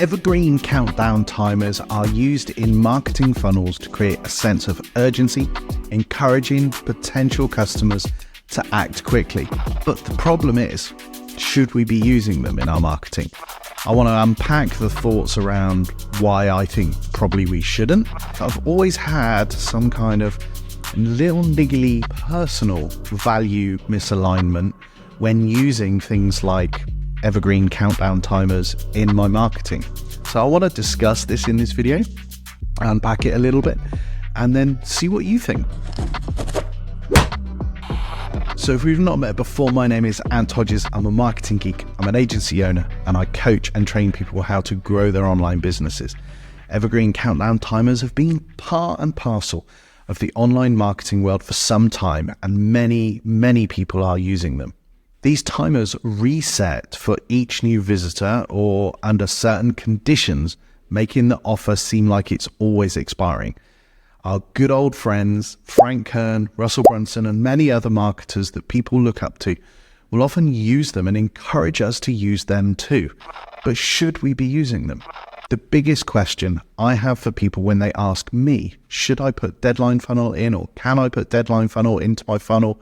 Evergreen countdown timers are used in marketing funnels to create a sense of urgency, encouraging potential customers to act quickly. But the problem is, should we be using them in our marketing? I want to unpack the thoughts around why I think probably we shouldn't. I've always had some kind of little niggly personal value misalignment when using things like Evergreen countdown timers in my marketing. So I want to discuss this in this video, unpack it a little bit, and then see what you think. So if we've not met before, my name is Hodges. I'm a marketing geek. I'm an agency owner, and I coach and train people how to grow their online businesses. Evergreen countdown timers have been part and parcel of the online marketing world for some time, and many people are using them. These timers reset for each new visitor or under certain conditions, making the offer seem like it's always expiring. Our good old friends, Frank Kern, Russell Brunson, and many other marketers that people look up to will often use them and encourage us to use them too. But should we be using them? The biggest question I have for people when they ask me, should I put deadline funnel in or can I put deadline funnel into my funnel,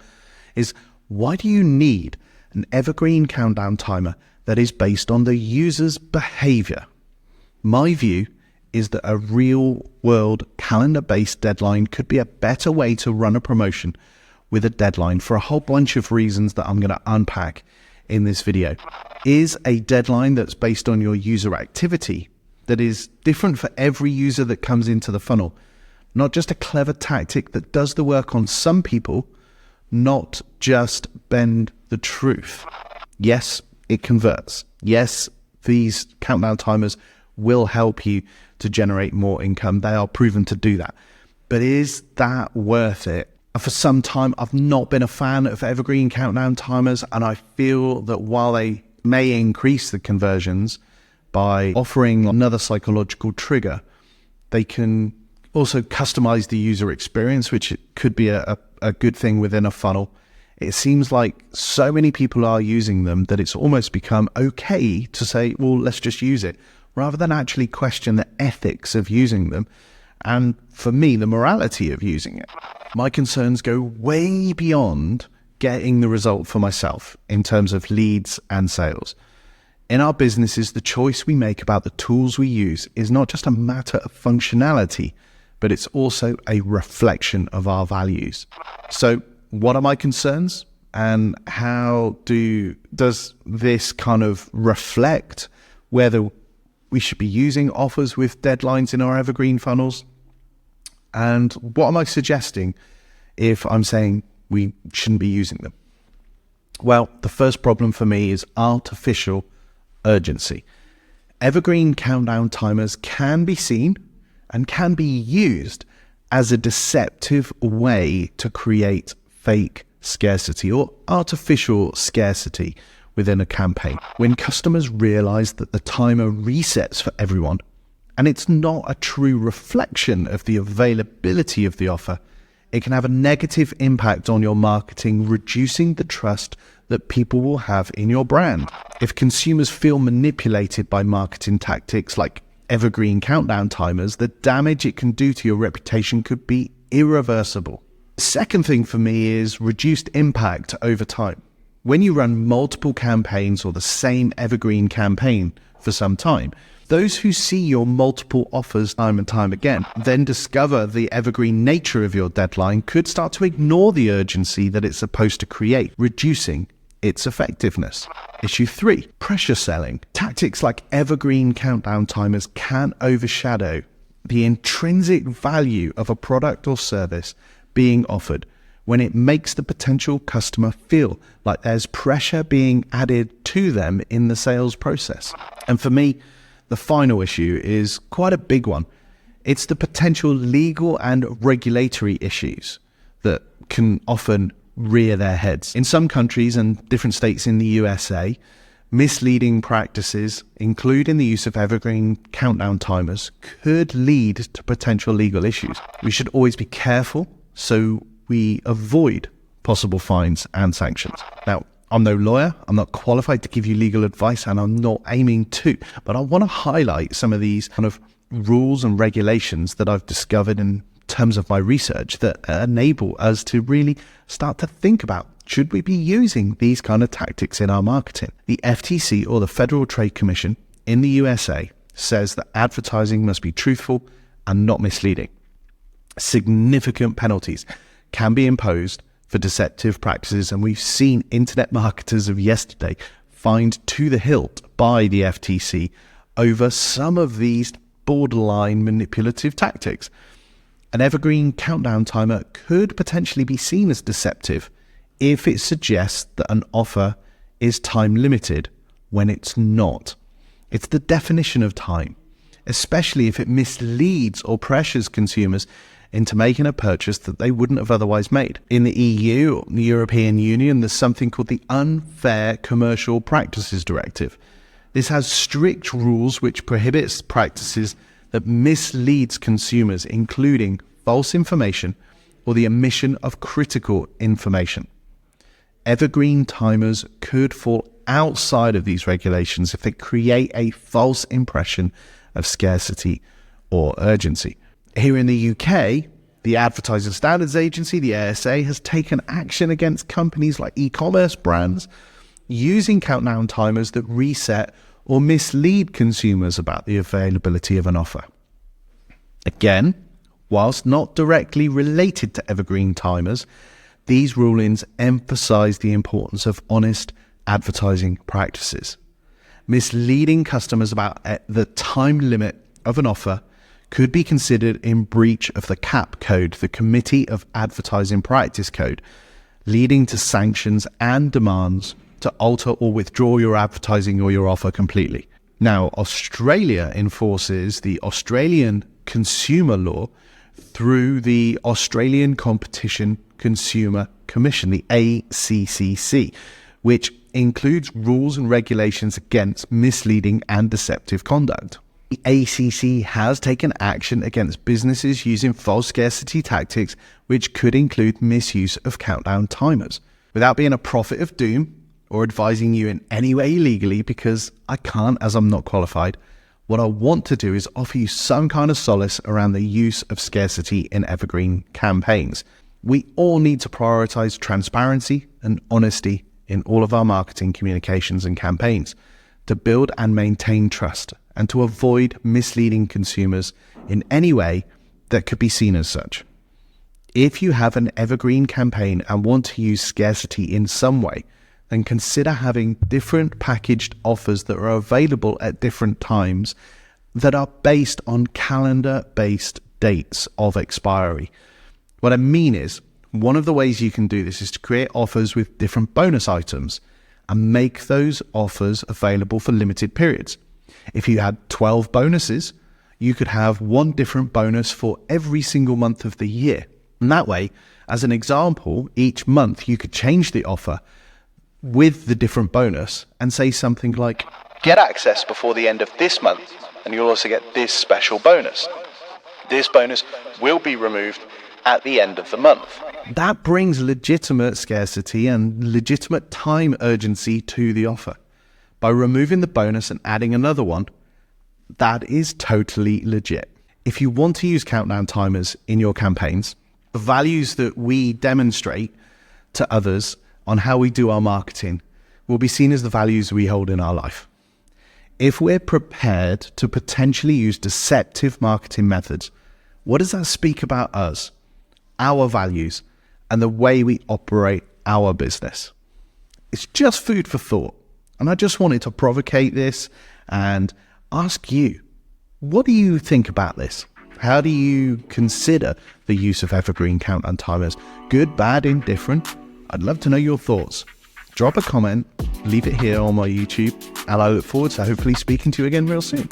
is why do you need an evergreen countdown timer that is based on the user's behavior? My view is that a real-world calendar-based deadline could be a better way to run a promotion with a deadline for a whole bunch of reasons that I'm going to unpack in this video. Is a deadline that's based on your user activity that is different for every user that comes into the funnel, not just a clever tactic that does the work on some people, not just bend the truth. Yes, it converts. Yes, these countdown timers will help you to generate more income. They are proven to do that. But is that worth it? For some time, I've not been a fan of evergreen countdown timers, and I feel that while they may increase the conversions by offering another psychological trigger, they can also customize the user experience, which could be a good thing within a funnel. It seems like so many people are using them that it's almost become okay to say, well, let's just use it, rather than actually question the ethics of using them. And for me, the morality of using it. My concerns go way beyond getting the result for myself in terms of leads and sales. In our businesses, the choice we make about the tools we use is not just a matter of functionality, but it's also a reflection of our values. So what are my concerns, and how does this kind of reflect whether we should be using offers with deadlines in our evergreen funnels? And what am I suggesting if I'm saying we shouldn't be using them? Well, the first problem for me is artificial urgency. Evergreen countdown timers can be seen and can be used as a deceptive way to create fake scarcity or artificial scarcity within a campaign. When customers realize that the timer resets for everyone and it's not a true reflection of the availability of the offer, it can have a negative impact on your marketing, reducing the trust that people will have in your brand. If consumers feel manipulated by marketing tactics like evergreen countdown timers, the damage it can do to your reputation could be irreversible. The second thing for me is reduced impact over time. When you run multiple campaigns or the same evergreen campaign for some time, those who see your multiple offers time and time again, then discover the evergreen nature of your deadline, could start to ignore the urgency that it's supposed to create, reducing its effectiveness. Issue 3, pressure selling. Tactics like evergreen countdown timers can overshadow the intrinsic value of a product or service being offered when it makes the potential customer feel like there's pressure being added to them in the sales process. And for me, the final issue is quite a big one. It's the potential legal and regulatory issues that can often rear their heads. In some countries and different states in the USA, misleading practices, including the use of evergreen countdown timers, could lead to potential legal issues. We should always be careful so we avoid possible fines and sanctions. Now, I'm no lawyer, I'm not qualified to give you legal advice, and I'm not aiming to, but I want to highlight some of these kind of rules and regulations that I've discovered in terms of my research that enable us to really start to think about, should we be using these kind of tactics in our marketing? The FTC, or the Federal Trade Commission in the USA, says that advertising must be truthful and not misleading. Significant penalties can be imposed for deceptive practices, and we've seen internet marketers of yesterday fined to the hilt by the FTC over some of these borderline manipulative tactics. An evergreen countdown timer could potentially be seen as deceptive if it suggests that an offer is time limited when it's not. It's the definition of time, especially if it misleads or pressures consumers into making a purchase that they wouldn't have otherwise made. In the EU, or the European Union, there's something called the Unfair Commercial Practices Directive. This has strict rules which prohibits practices that misleads consumers, including false information or the omission of critical information. Evergreen timers could fall outside of these regulations if they create a false impression of scarcity or urgency. Here in the UK, the Advertising Standards Agency, the ASA, has taken action against companies like e-commerce brands using countdown timers that reset or mislead consumers about the availability of an offer. Again, whilst not directly related to evergreen timers, these rulings emphasize the importance of honest advertising practices. Misleading customers about the time limit of an offer could be considered in breach of the CAP code, the Committee of Advertising Practice Code, leading to sanctions and demands to alter or withdraw your advertising or your offer completely. Now, Australia enforces the Australian consumer law through the Australian Competition Consumer Commission, the ACCC, which includes rules and regulations against misleading and deceptive conduct. The ACC has taken action against businesses using false scarcity tactics, which could include misuse of countdown timers. Without being a prophet of doom or advising you in any way illegally, because I can't as I'm not qualified, what I want to do is offer you some kind of solace around the use of scarcity in evergreen campaigns. We all need to prioritize transparency and honesty in all of our marketing communications and campaigns to build and maintain trust and to avoid misleading consumers in any way that could be seen as such. If you have an evergreen campaign and want to use scarcity in some way, then consider having different packaged offers that are available at different times that are based on calendar-based dates of expiry. What I mean is, one of the ways you can do this is to create offers with different bonus items and make those offers available for limited periods. If you had 12 bonuses, you could have one different bonus for every single month of the year. And that way, as an example, each month you could change the offer with the different bonus and say something like, get access before the end of this month and you'll also get this special bonus. This bonus will be removed at the end of the month. That brings legitimate scarcity and legitimate time urgency to the offer. By removing the bonus and adding another one, that is totally legit. If you want to use countdown timers in your campaigns, the values that we demonstrate to others on how we do our marketing will be seen as the values we hold in our life. If we're prepared to potentially use deceptive marketing methods, what does that speak about us, our values, and the way we operate our business? It's just food for thought. And I just wanted to provocate this and ask you, what do you think about this? How do you consider the use of evergreen countdown timers? Good, bad, indifferent? I'd love to know your thoughts. Drop a comment, leave it here on my YouTube, and I look forward to hopefully speaking to you again real soon.